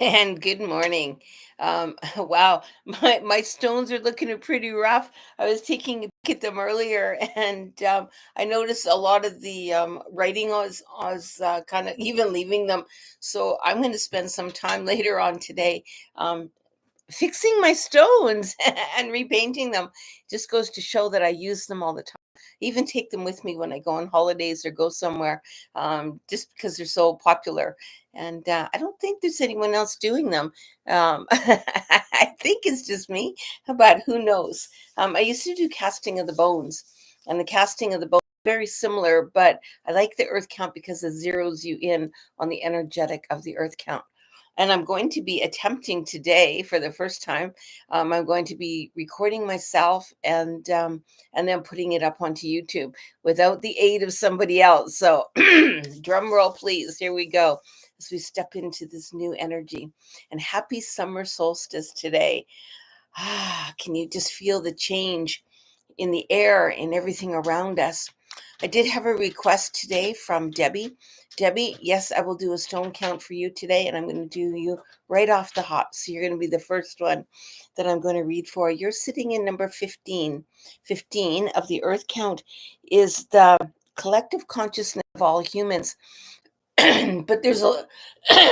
And good morning. Wow, my stones are looking pretty rough. I was taking a peek at them earlier, and I noticed a lot of the writing was kind of even leaving them. So I'm going to spend some time later on today um, fixing my stones and repainting them. Just goes to show that I use them all the time. I even take them with me when I go on holidays or go somewhere, just because they're so popular. And I don't think there's anyone else doing them. I think it's just me, but who knows? I used to do casting of the bones, and the casting of the bones very similar, but I like the earth count because it zeroes you in on the energetic of the earth count. And I'm going to be attempting today for the first time. I'm going to be recording myself and then putting it up onto YouTube without the aid of somebody else. So, drum roll, please. Here we go as we step into this new energy. And happy summer solstice today. Can you just feel the change in the air and everything around us? I did have a request today from Debbie. Debbie, yes, I will do a stone count for you today, and I'm going to do you right off the hop. So you're going to be the first one that I'm going to read for. You're sitting in number 15. 15 of the earth count is the collective consciousness of all humans. But there's a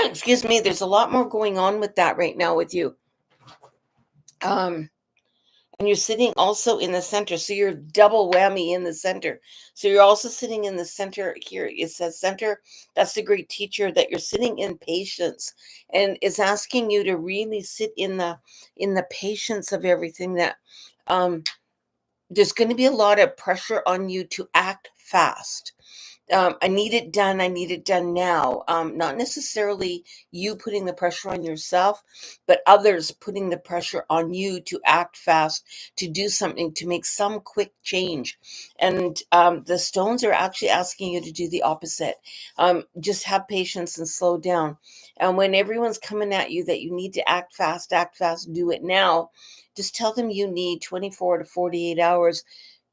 excuse me, there's a lot more going on with that right now with you. Um and you're sitting also in the center, so you're double whammy in the center. So you're also sitting in the center here. It says center. That's the great teacher that you're sitting in patience, and is asking you to really sit in the patience of everything. That um there's going to be a lot of pressure on you to act fast. I need it done. I need it done now. Not necessarily you putting the pressure on yourself, but others putting the pressure on you to act fast, to do something, to make some quick change. And the stones are actually asking you to do the opposite. Just have patience and slow down. And when everyone's coming at you that you need to act fast, do it now. Just tell them you need 24 to 48 hours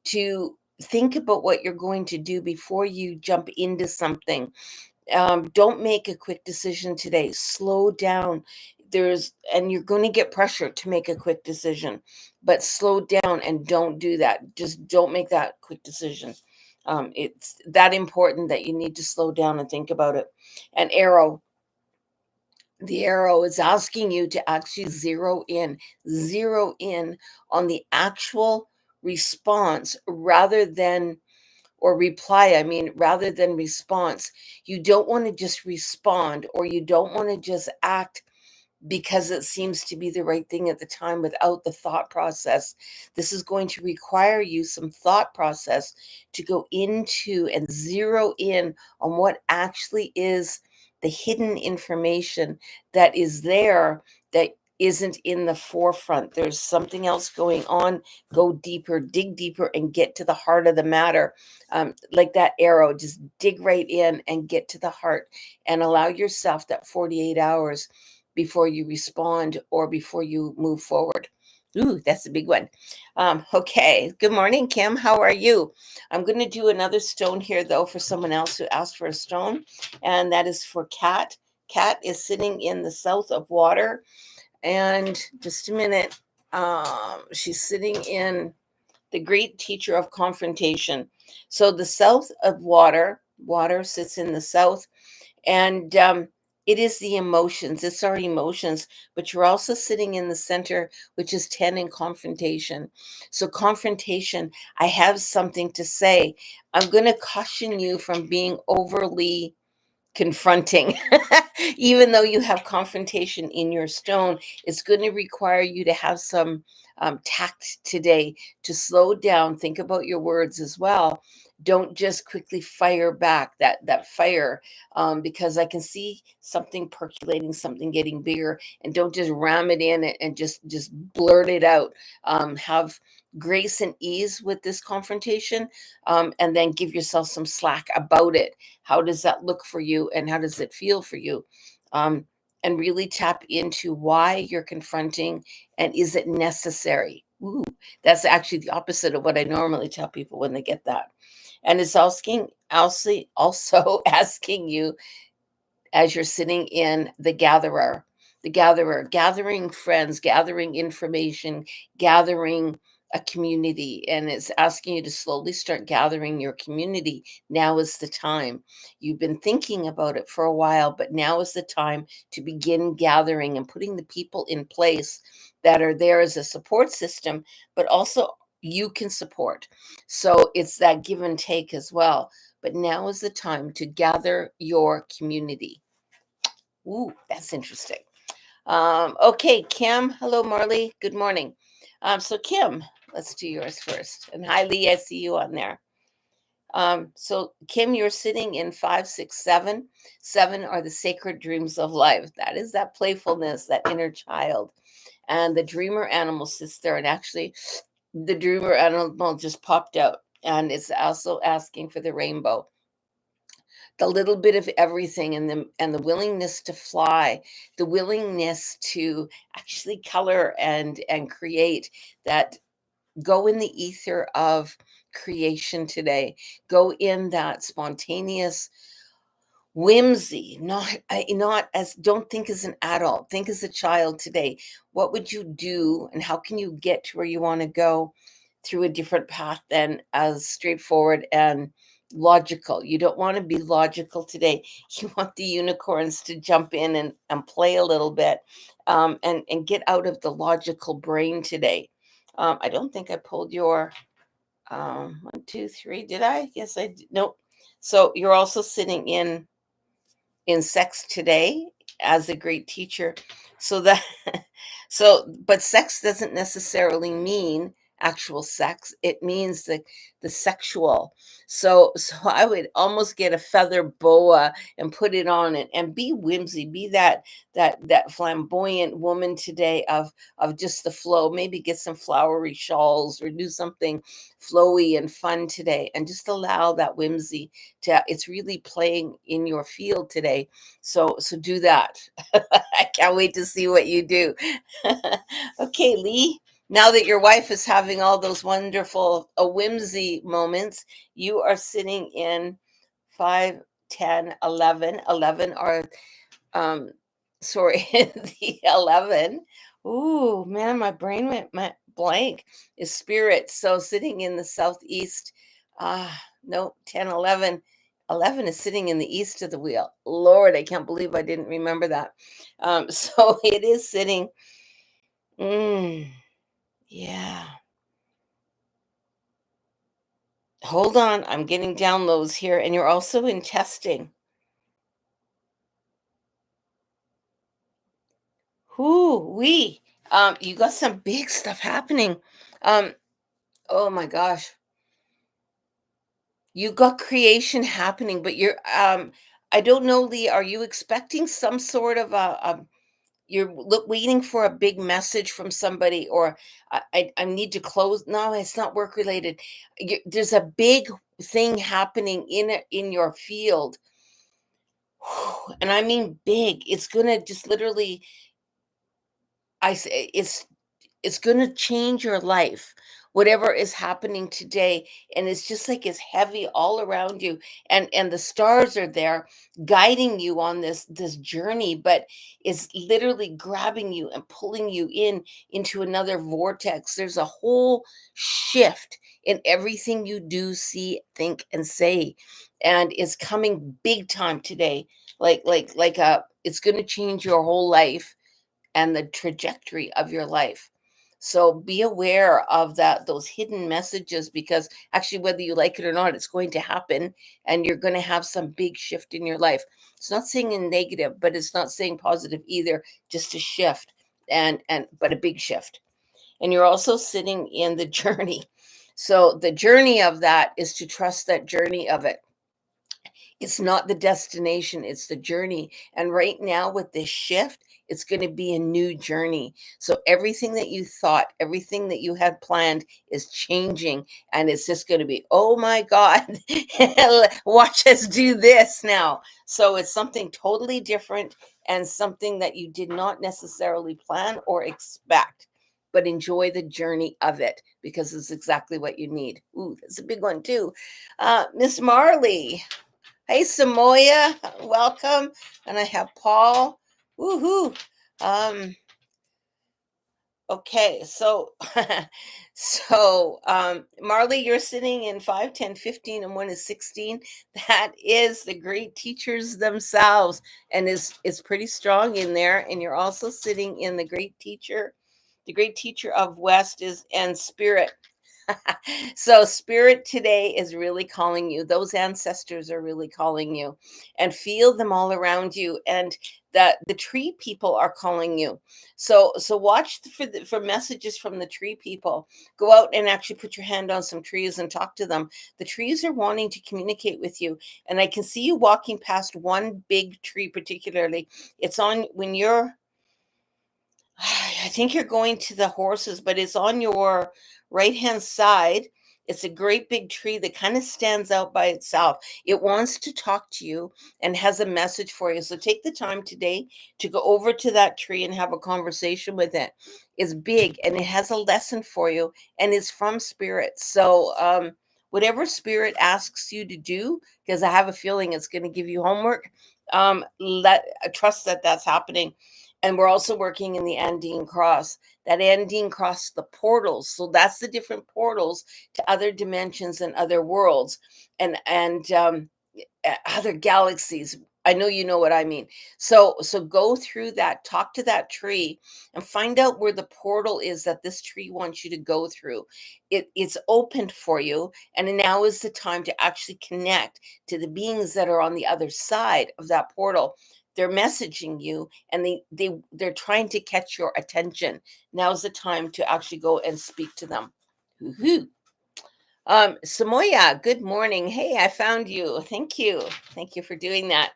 to think about what you're going to do before you jump into something. Don't make a quick decision today. Slow down. And you're going to get pressure to make a quick decision, but slow down and don't do that. Just don't make that quick decision. It's that important that you need to slow down and think about it. And the arrow is asking you to actually zero in on the actual response rather than or reply, I mean, rather than response. You don't want to just respond, or you don't want to just act because it seems to be the right thing at the time without the thought process. This is going to require you some thought process to go into and zero in on what actually is the hidden information that is there, that isn't in the forefront. There's something else going on. Go deeper, dig deeper, and get to the heart of the matter. Like that arrow, just dig right in and get to the heart, and allow yourself that 48 hours before you respond or before you move forward. Ooh, that's a big one. Okay. Good morning, Kim. How are you? I'm going to do another stone here, though, for someone else who asked for a stone, and that is for Kat. Kat is sitting in the south of water, and just a minute. She's sitting in the great teacher of confrontation. So the south of water sits in the south, and it is the emotions. It's our emotions, but you're also sitting in the center, which is 10 in confrontation. So confrontation, I have something to say. I'm going to caution you from being overly confronting. Even though you have confrontation in your stone, it's going to require you to have some tact today, to slow down, think about your words as well. Don't just quickly fire back that fire, because I can see something percolating, something getting bigger, and don't just ram it in and just blurt it out. Have grace and ease with this confrontation, and then give yourself some slack about it. How does that look for you, and how does it feel for you? Um, and really tap into why you're confronting, and is it necessary? Ooh, that's actually the opposite of what I normally tell people when they get that. And it's also asking you, as you're sitting in the gatherer, the gatherer, gathering friends, gathering information, gathering a community. And it's asking you to slowly start gathering your community. Now is the time. You've been thinking about it for a while, but now is the time to begin gathering and putting the people in place that are there as a support system, but also you can support. So it's that give and take as well. But now is the time to gather your community. Ooh, that's interesting. Okay, Kim. Hello, Marley. Good morning. So Kim, let's do yours first. And hi, Lee. I see you on there. So Kim, you're sitting in 5, 6, 7. 7 are the sacred dreams of life. That is that playfulness, that inner child. And the dreamer animal sits there. And actually, the dreamer animal just popped out. And it's also asking for the rainbow, the little bit of everything, and the willingness to fly, the willingness to actually color and create, that go in the ether of creation today, go in that spontaneous whimsy, not as, don't think as an adult, think as a child today. What would you do and how can you get to where you want to go through a different path than as straightforward and logical? You don't want to be logical today. You want the unicorns to jump in and play a little bit, and get out of the logical brain today. I don't think I pulled your 1, 2, 3. Did I? Yes, I did. Nope. So you're also sitting in sex today as a great teacher. So that but sex doesn't necessarily mean actual sex. It means the sexual. So I would almost get a feather boa and put it on it and be whimsy, be that flamboyant woman today of just the flow. Maybe get some flowery shawls or do something flowy and fun today, and just allow that whimsy to, it's really playing in your field today. So do that. I can't wait to see what you do. Okay, Lee, now that your wife is having all those wonderful whimsy moments, you are sitting in 5, 10, 11. 11 are, um, sorry, the 11. Ooh, man, my brain went blank. Is spirit. So sitting in the southeast. No, 10, 11. 11 is sitting in the east of the wheel. Lord, I can't believe I didn't remember that. So it is sitting. Mm, yeah. Hold on. I'm getting downloads here. And you're also in testing. Whoo, we. You got some big stuff happening. Um, oh my gosh. You got creation happening, but I don't know, Lee, are you expecting some sort of you're waiting for a big message from somebody, or I need to close? No, it's not work related. There's a big thing happening in your field. And I mean big. It's gonna just literally, I say it's going to change your life, whatever is happening today. And it's just like it's heavy all around you, and the stars are there guiding you on this journey, but it's literally grabbing you and pulling you into another vortex. There's a whole shift in everything you do, see, think, and say, and it's coming big time today. It's going to change your whole life and the trajectory of your life. So be aware of those hidden messages, because actually, whether you like it or not, it's going to happen, and you're going to have some big shift in your life. It's not saying in negative, but it's not saying positive either, just a shift, but a big shift. And you're also sitting in the journey. So the journey of that is to trust that journey of it. It's not the destination, it's the journey. And right now, with this shift, it's going to be a new journey. So everything that you thought, everything that you had planned is changing. And it's just going to be, oh my God, watch us do this now. So it's something totally different, and something that you did not necessarily plan or expect. But enjoy the journey of it, because it's exactly what you need. Ooh, that's a big one too. Miss Marley. Hey, Samoya, welcome. And I have Paul. Woohoo. Um, okay, so Marley, you're sitting in 5, 10, 15, and 1 is 16. That is the great teachers themselves, and is pretty strong in there. And you're also sitting in the great teacher of West is and spirit. So spirit today is really calling you. Those ancestors are really calling you, and feel them all around you, and that the tree people are calling you. So watch for messages from the tree people. Go out and actually put your hand on some trees and talk to them. The trees are wanting to communicate with you, and I can see you walking past one big tree particularly. It's on when you're I think you're going to the horses, but it's on your right hand side. It's a great big tree that kind of stands out by itself. It wants to talk to you and has a message for you. So take the time today to go over to that tree and have a conversation with it. It's big and it has a lesson for you, and it's from spirit. So whatever spirit asks you to do, because I have a feeling it's going to give you homework, let trust that that's happening. And we're also working in the Andine Cross. That Andine Cross, the portals. So that's the different portals to other dimensions and other worlds, and other galaxies. I know you know what I mean. So go through that, talk to that tree, and find out where the portal is that this tree wants you to go through. It's opened for you, and now is the time to actually connect to the beings that are on the other side of that portal. They're messaging you, and they're trying to catch your attention. Now's the time to actually go and speak to them. Woohoo. Samoya, good morning. Hey, I found you. Thank you. Thank you for doing that.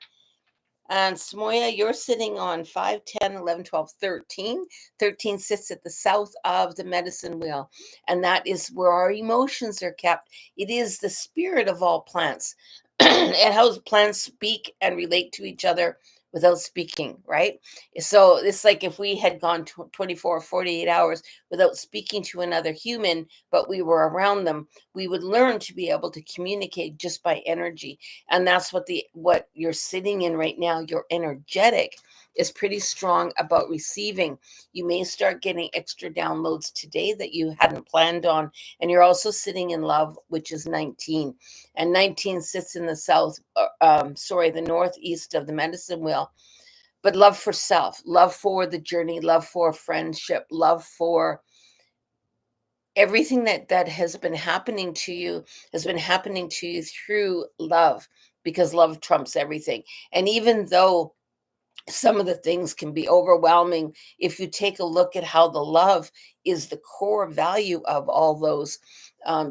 And Samoya, you're sitting on 5, 10, 11, 12, 13. 13 sits at the south of the medicine wheel, and that is where our emotions are kept. It is the spirit of all plants. And how plants speak and relate to each other without speaking, right? So it's like if we had gone 24 or 48 hours without speaking to another human, but we were around them, we would learn to be able to communicate just by energy. And that's what you're sitting in right now. Your energetic is pretty strong about receiving. You may start getting extra downloads today that you hadn't planned on. And you're also sitting in love, which is 19. And 19 sits in the the northeast of the medicine wheel. But love for self, love for the journey, love for friendship, love for everything that has been happening to you has been happening to you through love, because love trumps everything. And even though some of the things can be overwhelming, if you take a look at how the love is the core value of all those,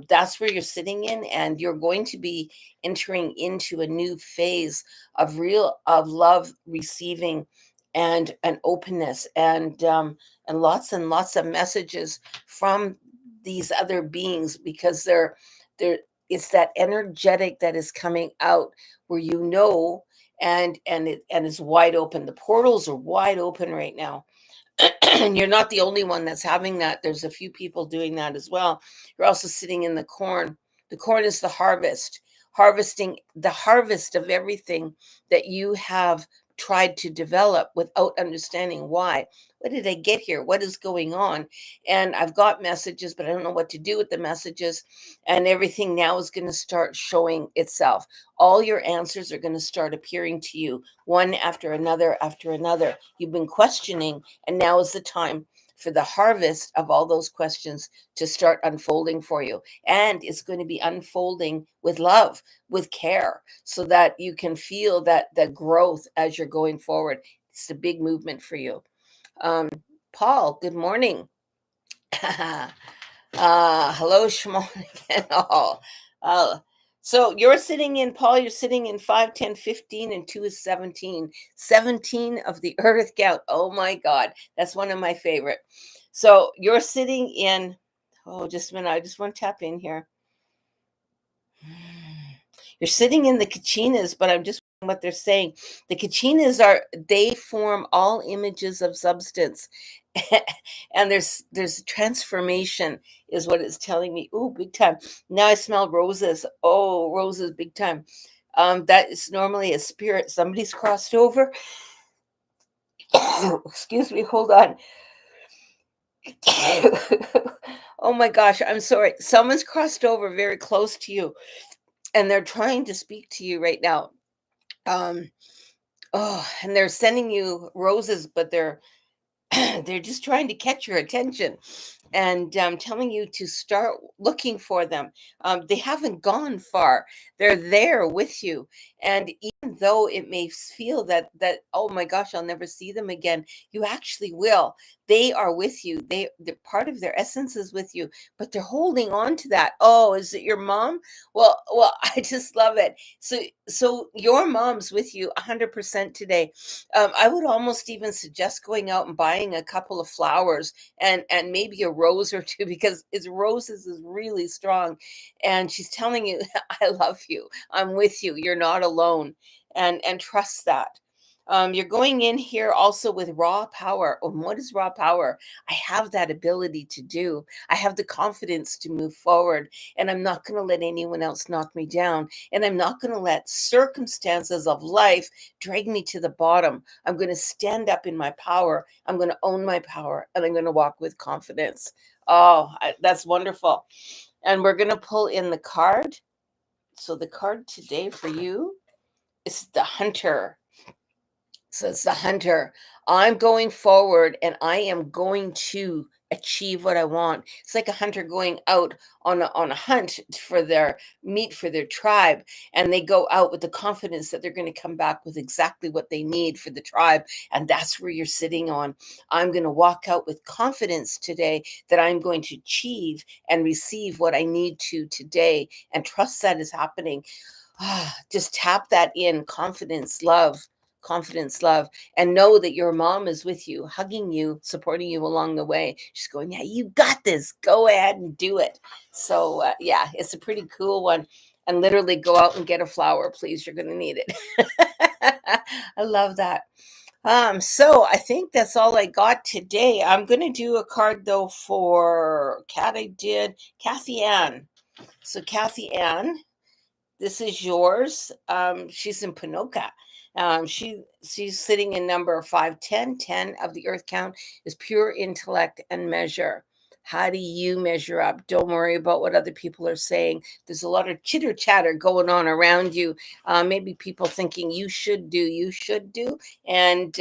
that's where you're sitting in, and you're going to be entering into a new phase of love receiving, and an openness, and lots of messages from these other beings, because they're it's that energetic that is coming out, where and it's wide open. The portals are wide open right now. And you're not the only one that's having that. There's a few people doing that as well. You're also sitting in the corn. The corn is the harvesting the harvest of everything that you have tried to develop without understanding why. What did I get here? What is going on? And I've got messages, but I don't know what to do with the messages. And everything now is going to start showing itself. All your answers are going to start appearing to you, one after another after another. You've been questioning, and now is the time for the harvest of all those questions to start unfolding for you. And it's going to be unfolding with love, with care, so that you can feel that growth as you're going forward. It's a big movement for you. Um, Paul, good morning. Hello, Shamanic and all. Uh, so you're sitting in, Paul, you're sitting in 5, 10, 15, and 2 is 17. 17 of the earth count. Oh my God. That's one of my favorite. So you're sitting in, oh, just a minute. I just want to tap in here. You're sitting in the kachinas, but I'm just what they're saying. The kachinas they form all images of substance. And there's transformation is what it's telling me. Oh, big time. Now I smell roses. Oh, roses, big time. That is normally a spirit. Somebody's crossed over. Excuse me, hold on. Oh my gosh, I'm sorry. Someone's crossed over very close to you and they're trying to speak to you right now. Um, oh, and they're sending you roses, but they're just trying to catch your attention and telling you to start looking for them. They haven't gone far; they're there with you. And even though it may feel that oh my gosh, I'll never see them again, you actually will. They are with you. The part of their essence is with you, but they're holding on to that. Oh, is it your mom? Well, I just love it. So your mom's with you 100% today. I would almost even suggest going out and buying a couple of flowers and maybe a rose or two because it's roses is really strong. And she's telling you, I love you. I'm with you. You're not alone. And trust that. You're going in here also with raw power. And what is raw power? I have that ability to do. I have the confidence to move forward, and I'm not going to let anyone else knock me down. And I'm not going to let circumstances of life drag me to the bottom. I'm going to stand up in my power. I'm going to own my power, and I'm going to walk with confidence. Oh, that's wonderful. And we're going to pull in the card. So the card today for you is the Hunter. So it's the hunter. I'm going forward and I am going to achieve what I want. It's like a hunter going out on a hunt for their meat for their tribe. And they go out with the confidence that they're going to come back with exactly what they need for the tribe. And that's where you're sitting on. I'm going to walk out with confidence today that I'm going to achieve and receive what I need to today and trust that is happening. Just tap that in confidence, love, and know that your mom is with you, hugging you, supporting you along the way. She's going, yeah, you got this. Go ahead and do it. So, yeah, it's a pretty cool one. And literally go out and get a flower, please. You're going to need it. I love that. So I think that's all I got today. I'm going to do a card though for Kat. I did Kathy Ann. So Kathy Ann, this is yours. She's in Pinoca. She's sitting in number 510. 10 of the earth count is pure intellect and measure. How do you measure up? Don't worry about what other people are saying. There's a lot of chitter chatter going on around you. Maybe people thinking you should do, and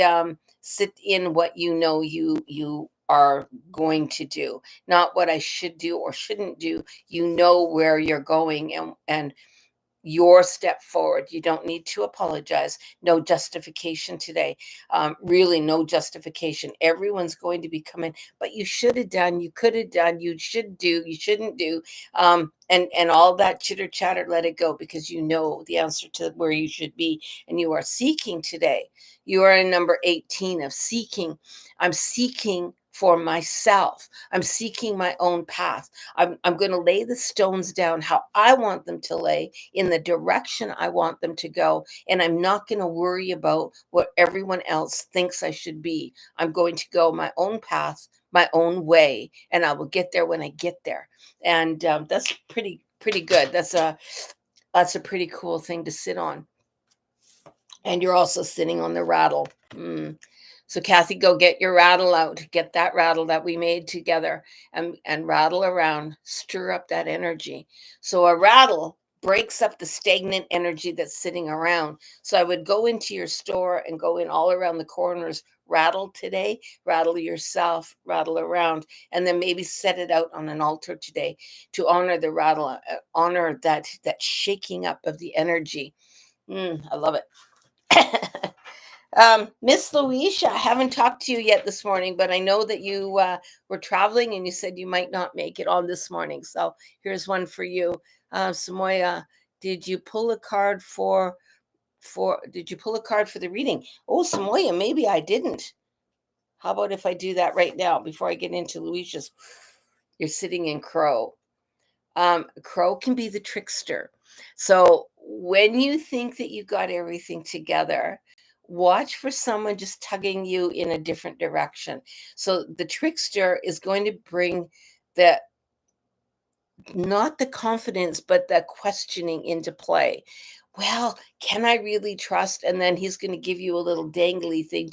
sit in what you know you are going to do, not what I should do or shouldn't do. You know where you're going and your step forward. You don't need to apologize. No justification today. Really, no justification. Everyone's going to be coming, but you should have done, you could have done, you should do, you shouldn't do. And all that chitter chatter, let it go because you know the answer to where you should be. And you are seeking today. You are in number 18 of seeking. I'm seeking for myself. I'm seeking my own path. I'm going to lay the stones down how I want them to lay in the direction I want them to go. And I'm not going to worry about what everyone else thinks I should be. I'm going to go my own path, my own way, and I will get there when I get there. And that's pretty good. That's a pretty cool thing to sit on. And you're also sitting on the rattle. So Kathy, go get your rattle out. Get that rattle that we made together and rattle around, stir up that energy. So a rattle breaks up the stagnant energy that's sitting around. So I would go into your store and go in all around the corners, rattle today, rattle yourself, rattle around, and then maybe set it out on an altar today to honor the rattle, honor that shaking up of the energy. I love it. Miss Louisa, I haven't talked to you yet this morning, but I know that you were traveling and you said you might not make it on this morning. So here's one for you. Samoya, did you pull a card did you pull a card for the reading? Oh, Samoya, maybe I didn't. How about if I do that right now before I get into Louisa's? You're sitting in Crow. Crow can be the trickster. So when you think that you got everything together, watch for someone just tugging you in a different direction. So the trickster is going to bring the not the confidence, but the questioning into play. Well, can I really trust? And then he's going to give you a little dangly thing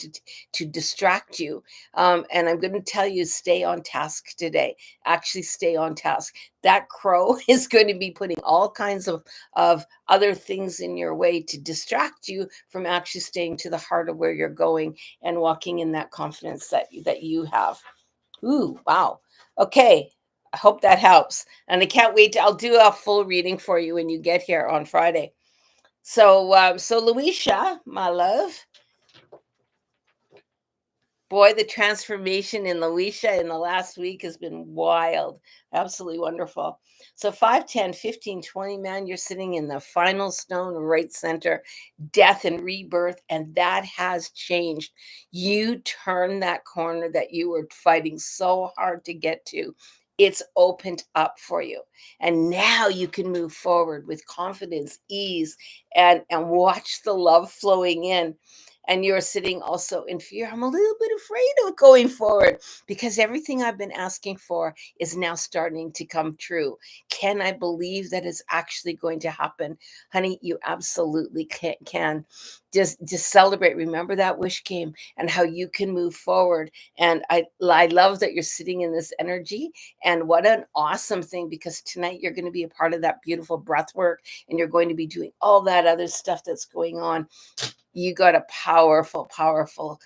to distract you. And I'm going to tell you, stay on task today. Actually, stay on task. That crow is going to be putting all kinds of other things in your way to distract you from actually staying to the heart of where you're going and walking in that confidence that you have. Ooh, wow. Okay. I hope that helps. And I can't wait. I'll do a full reading for you when you get here on Friday. So Luisha, my love, boy, the transformation in Luisha in the last week has been wild. Absolutely wonderful. So 5, 10, 15, 20, man, you're sitting in the final stone right center, death and rebirth, and that has changed. You turned that corner that you were fighting so hard to get to. It's opened up for you. And now you can move forward with confidence, ease, and watch the love flowing in, and you're sitting also in fear. I'm a little bit afraid of going forward because everything I've been asking for is now starting to come true. Can I believe that it's actually going to happen? Honey, you absolutely can. Just celebrate. Remember that wish game and how you can move forward. And I love that you're sitting in this energy. And what an awesome thing, because tonight you're going to be a part of that beautiful breath work, and you're going to be doing all that other stuff that's going on. You got a powerful, powerful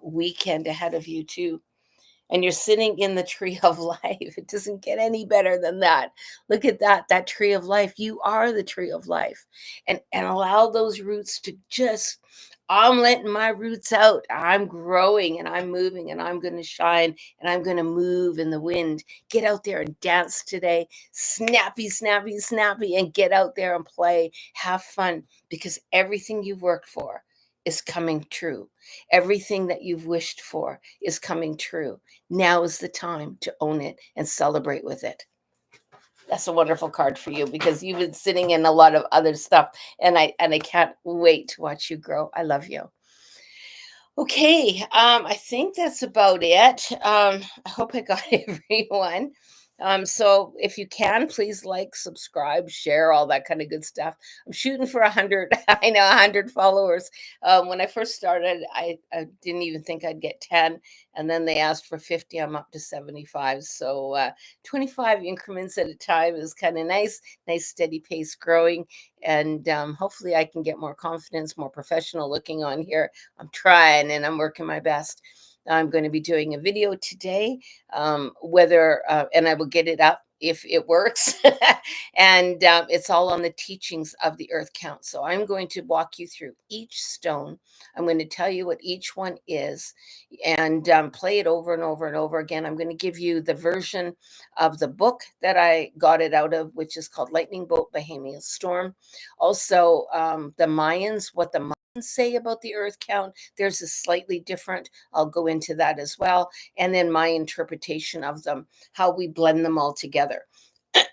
weekend ahead of you too. And you're sitting in the tree of life. It doesn't get any better than that. Look at that tree of life. You are the tree of life. And allow those roots to just, I'm letting my roots out. I'm growing and I'm moving and I'm going to shine and I'm going to move in the wind. Get out there and dance today. Snappy, snappy, snappy, and get out there and play. Have fun, because everything you've worked for is coming true. Everything that you've wished for is coming true. Now is the time to own it and celebrate with it. That's a wonderful card for you, because you've been sitting in a lot of other stuff, and I can't wait to watch you grow. I love you. Okay, I think that's about it. I hope I got everyone. So if you can, please like, subscribe, share, all that kind of good stuff. I'm shooting for 100. I know, 100 followers. When I first started, I didn't even think I'd get 10, and then they asked for 50. I'm up to 75. So 25 increments at a time is kind of nice. Nice steady pace growing, and hopefully I can get more confidence, more professional looking on here. I'm trying and I'm working my best. I'm going to be doing a video today, and I will get it up if it works. And it's all on the teachings of the earth count. So I'm going to walk you through each stone. I'm going to tell you what each one is, and play it over and over and over again. I'm going to give you the version of the book that I got it out of, which is called Lightning Bolt Bohemian Storm. Also, the Mayans, what the Mayans say about the earth count. There's a slightly different. I'll go into that as well. And then my interpretation of them, how we blend them all together.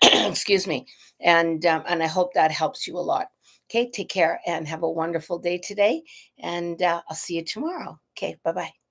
Excuse me. And I hope that helps you a lot. Okay, take care and have a wonderful day today. And I'll see you tomorrow. Okay, bye bye.